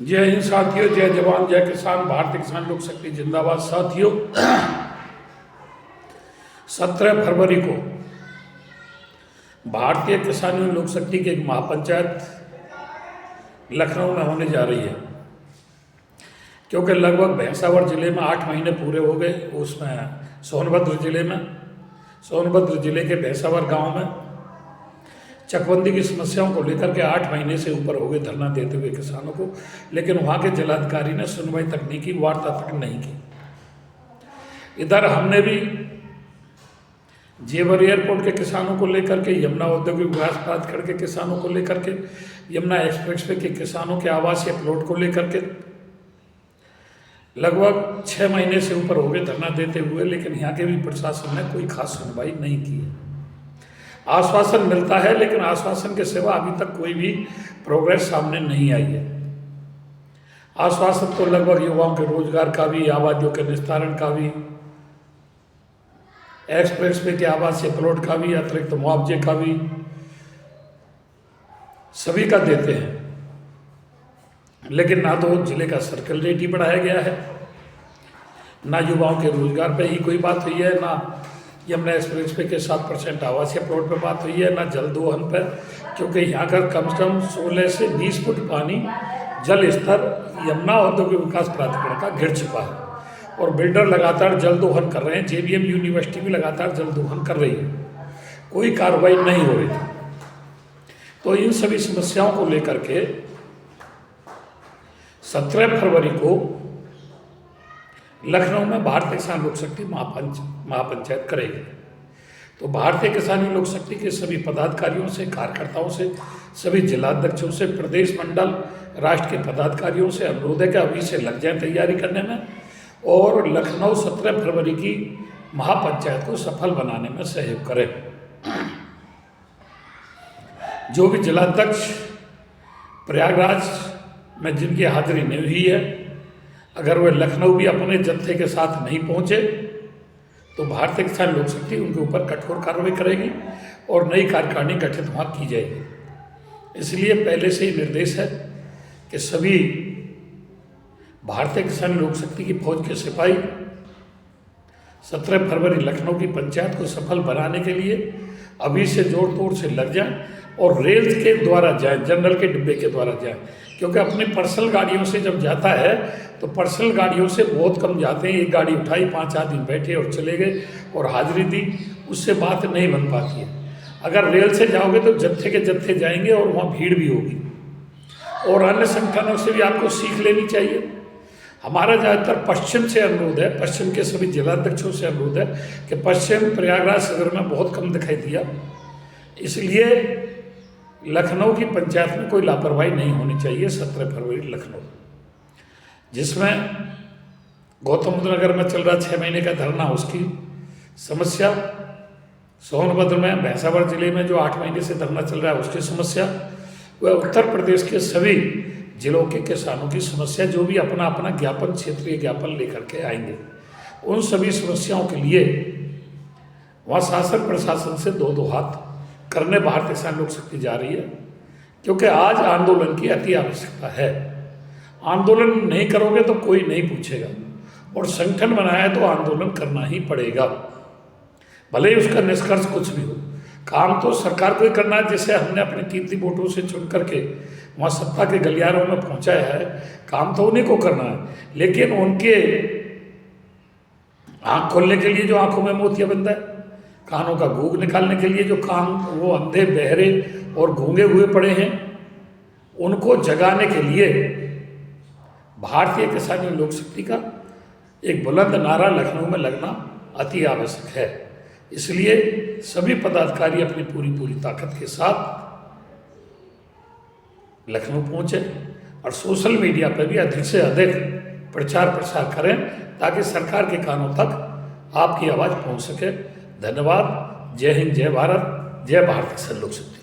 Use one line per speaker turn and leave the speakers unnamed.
जय हिंद साथियों, जय जवान जय किसान। भारतीय किसान लोक शक्ति जिंदाबाद। साथियों, 17 फरवरी को भारतीय किसान लोक शक्ति की एक महापंचायत लखनऊ में होने जा रही है, क्योंकि लगभग भैंसावर जिले में 8 महीने पूरे हो गए। उसमें सोनभद्र जिले के भैंसावर गांव में चकबंदी की समस्याओं को लेकर के 8 महीने से ऊपर हो गए धरना देते हुए किसानों को, लेकिन वहाँ के जिलाधिकारी ने सुनवाई तक नहीं की, वार्ता तक नहीं की। इधर हमने भी जेवर एयरपोर्ट के किसानों को लेकर के, यमुना औद्योगिक विकास प्राधिकरण के किसानों को लेकर के, यमुना एक्सप्रेसवे के किसानों के आवासीय प्लॉट को लेकर के लगभग 6 महीने से ऊपर हो गए धरना देते हुए, लेकिन यहाँ के भी प्रशासन ने कोई खास सुनवाई नहीं की है। आश्वासन मिलता है, लेकिन आश्वासन के सिवा अभी तक कोई भी प्रोग्रेस सामने नहीं आई है। आश्वासन तो लगभग युवाओं के रोजगार का भी, आबादियों के निस्तारण का भी, एक्सप्रेसवे के आवासीय प्लॉट का भी, अतिरिक्त मुआवजे का भी, सभी का देते हैं, लेकिन ना तो जिले का सर्कल रेट ही बढ़ाया गया है, ना युवाओं के रोजगार पे ही कोई बात हुई है, ना यमुना एक्सप्रेसवे के 7% आवासीय प्लॉट पर बात हुई है, ना जल दोहन पर, क्योंकि यहाँ का कम से कम 16 से 20 फुट पानी जल स्तर यमुना औद्योगिक विकास प्राधिकरण का गिर चुका है और बिल्डर लगातार जल दोहन कर रहे हैं। JVM यूनिवर्सिटी भी लगातार जल दोहन कर रही है, कोई कार्रवाई नहीं हो रही थी। तो इन सभी समस्याओं को लेकर के 17 फरवरी को लखनऊ में भारतीय किसान लोक शक्ति महापंचायत करेगी। तो भारतीय किसान लोक शक्ति के सभी पदाधिकारियों से, कार्यकर्ताओं से, सभी जिलाध्यक्षों से, प्रदेश मंडल, राष्ट्र के पदाधिकारियों से अनुरोध है कि अभी से लग जाए तैयारी करने में और लखनऊ 17 फरवरी की महापंचायत को सफल बनाने में सहयोग करें। जो भी जिलाध्यक्ष प्रयागराज में जिनकी हाजिरी नहीं हुई है, अगर वे लखनऊ भी अपने जत्थे के साथ नहीं पहुंचे तो भारतीय किसान लोक शक्ति उनके ऊपर कठोर कार्रवाई करेगी और नई कार्यकारिणी गठित वहाँ की जाएगी। इसलिए पहले से ही निर्देश है कि सभी भारतीय किसान लोक शक्ति की फौज के सिपाही 17 फरवरी लखनऊ की पंचायत को सफल बनाने के लिए अभी से जोड़ तोड़ से लग जाएं और रेल के द्वारा जाएं, जनरल के डिब्बे के द्वारा जाएं, क्योंकि अपनी पर्सनल गाड़ियों से जब जाता है तो पर्सनल गाड़ियों से बहुत कम जाते हैं। एक गाड़ी उठाई, 5 आदमी बैठे और चले गए और हाजिरी दी, उससे बात नहीं बन पाती है। अगर रेल से जाओगे तो जत्थे के जत्थे जाएंगे और वहाँ भीड़ भी होगी। और अन्य संगठनों से भी आपको सीख लेनी चाहिए। हमारा ज़्यादातर पश्चिम से अनुरोध है, पश्चिम के सभी जिलाध्यक्षों से अनुरोध है कि पश्चिम प्रयागराज सदर में बहुत कम दिखाई दिया, इसलिए लखनऊ की पंचायत में कोई लापरवाही नहीं होनी चाहिए। 17 फरवरी लखनऊ, जिसमें गौतम बुद्ध नगर में चल रहा 6 महीने का धरना, उसकी समस्या, सोनभद्र में भैंसावर जिले में जो 8 महीने से धरना चल रहा है उसकी समस्या, वह उत्तर प्रदेश के सभी जिलों के किसानों की समस्या, जो भी अपना अपना ज्ञापन, क्षेत्रीय ज्ञापन लेकर के आएंगे, उन सभी समस्याओं के लिए वहाँ शासन प्रशासन से दो हाथ करने भारतीय किसान लोक शक्ति जा रही है, क्योंकि आज आंदोलन की अति आवश्यकता है। आंदोलन नहीं करोगे तो कोई नहीं पूछेगा, और संगठन बनाया है तो आंदोलन करना ही पड़ेगा, भले ही उसका निष्कर्ष कुछ भी हो। काम तो सरकार को ही करना है, जैसे हमने अपनी कीमती वोटों से चुन करके वहाँ सत्ता के गलियारों में पहुँचाया है, काम तो उन्हीं को करना है। लेकिन उनके आँख खोलने के लिए जो आँखों में मोतिया बंधा है, कानों का गूंग निकालने के लिए जो कान वो अंधे, बहरे और गूंगे हुए पड़े हैं, उनको जगाने के लिए भारतीय किसान लोक शक्ति का एक बुलंद नारा लखनऊ में लगना अति आवश्यक है। इसलिए सभी पदाधिकारी अपनी पूरी ताकत के साथ लखनऊ पहुंचे और सोशल मीडिया पर भी अधिक से अधिक प्रचार प्रसार करें, ताकि सरकार के कानों तक आपकी आवाज़ पहुंच सके। धन्यवाद। जय हिंद, जय भारत, जय भारतीय किसान लोक शक्ति।